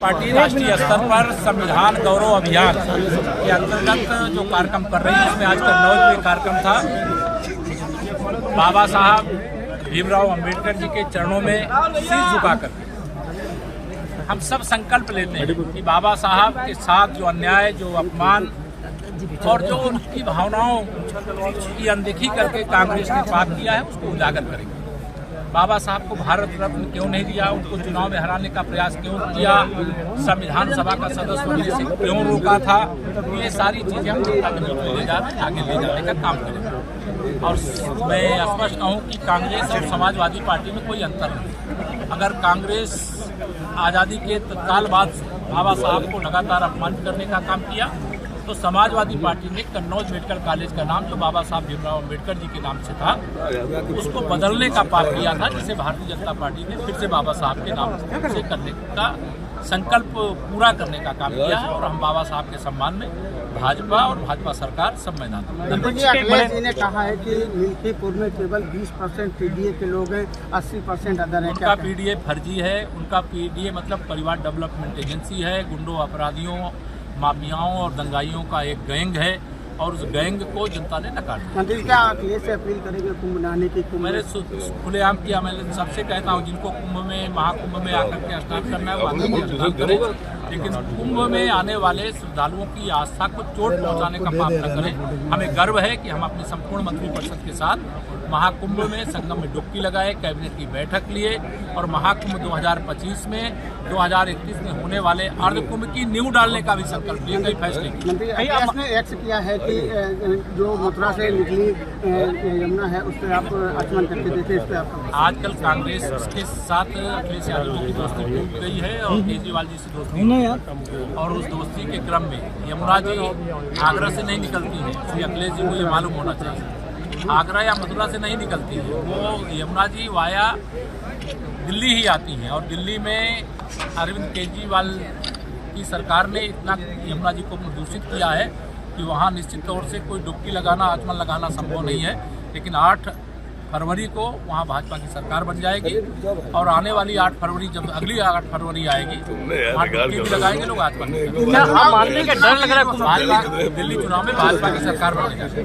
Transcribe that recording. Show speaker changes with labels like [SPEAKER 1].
[SPEAKER 1] Party राष्ट्रीय स्तर पर संविधान गौरव अभियान के अंतर्गत जो कार्यक्रम कर रही है, इसमें आज का 9वां कार्यक्रम था। बाबा साहब भीमराव अंबेडकर जी के चरणों में शीश झुकाकर हम सब संकल्प लेते हैं कि बाबा साहब के साथ जो अन्याय, जो अपमान और जो उनकी भावनाओं की अनदेखी करके कांग्रेस ने पाप किया है, उसको उजागर करेंगे। बाबा साहब को भारत रत्न क्यों नहीं दिया, उनको चुनाव में हराने का प्रयास क्यों किया, संविधान सभा का सदस्य बनने से क्यों रोका था, ये सारी चीजें हम जनता के बीच में आगे ले जाने का काम करेंगे। और मैं स्पष्ट कहूँ कि कांग्रेस और समाजवादी पार्टी में कोई अंतर नहीं। अगर कांग्रेस आज़ादी के तत्काल बाद बाबा साहब को लगातार अपमानित करने का काम किया, तो समाजवादी पार्टी ने कन्नौज मेडिकल कॉलेज का नाम, जो बाबा साहब भीमराव अम्बेडकर जी के नाम से था, उसको बदलने का पाप किया था, जिसे भारतीय जनता पार्टी ने फिर से बाबा साहब के नाम से करने का संकल्प पूरा करने का काम किया है। और हम बाबा साहब के सम्मान में भाजपा और भाजपा सरकार सब मैदान में।
[SPEAKER 2] अखिलेश जी ने कहा है कि मिल्कीपुर में केवल 20% पीडीए के लोग हैं, 80% अदर हैं।
[SPEAKER 1] उनका पीडीए फर्जी है। उनका पीडीए मतलब परिवार डेवलपमेंट एजेंसी है, गुंडों, अपराधियों, माफियाओं और दंगाइयों का एक गैंग है, और उस गैंग को जनता ने नकार दिया।
[SPEAKER 2] मंत्री क्या अखिलेश से अपील करेंगे कुंभ नहाने की?
[SPEAKER 1] मैंने खुलेआम किया, मैं सबसे कहता हूँ जिनको कुंभ में, महाकुंभ में आकर के स्नान करना है वो आकर के स्नान करें, लेकिन कुंभ में आने वाले श्रद्धालुओं की आस्था को चोट पहुंचाने का पाप न करें। हमें गर्व है कि हम अपनी संपूर्ण मंत्रिपरिषद के साथ महाकुंभ में संगम में डुबकी लगाए, कैबिनेट की बैठक लिए, और महाकुंभ 2025 में 2031 में होने वाले अर्धकुंभ की नींव डालने का भी संकल्प लिए, कई फैसले किए।
[SPEAKER 2] मंत्री अखिलेश ने एक्स किया है कि जो मथुरा से निकली यमुना है उस पर आप आचमन करके देखे, इस पर आप
[SPEAKER 1] आजकल कांग्रेस के साथ अखिलेश यादव की दोस्ती टूट गई है और केजरीवाल जी से दोस्ती, और उस दोस्ती के क्रम में यमुना जी आगरा से नहीं निकलती है, इसलिए अखिलेश जी को ये मालूम होना चाहिए। आगरा या मथुरा से नहीं निकलती है, वो यमुना जी वाया दिल्ली ही आती हैं, और दिल्ली में अरविंद केजरीवाल की सरकार ने इतना यमुना जी को प्रदूषित किया है कि वहाँ निश्चित तौर से कोई डुबकी लगाना, आचमन लगाना संभव नहीं है। लेकिन 8 फरवरी को वहाँ भाजपा की सरकार बन जाएगी, और आने वाली 8 फरवरी, जब अगली 8 फरवरी आएगी, वहाँ डुबकी भी लगाएंगे लोग, आचमन भी।
[SPEAKER 2] मानने का डर लग रहा है
[SPEAKER 1] दिल्ली चुनाव में भाजपा की सरकार बनेगी।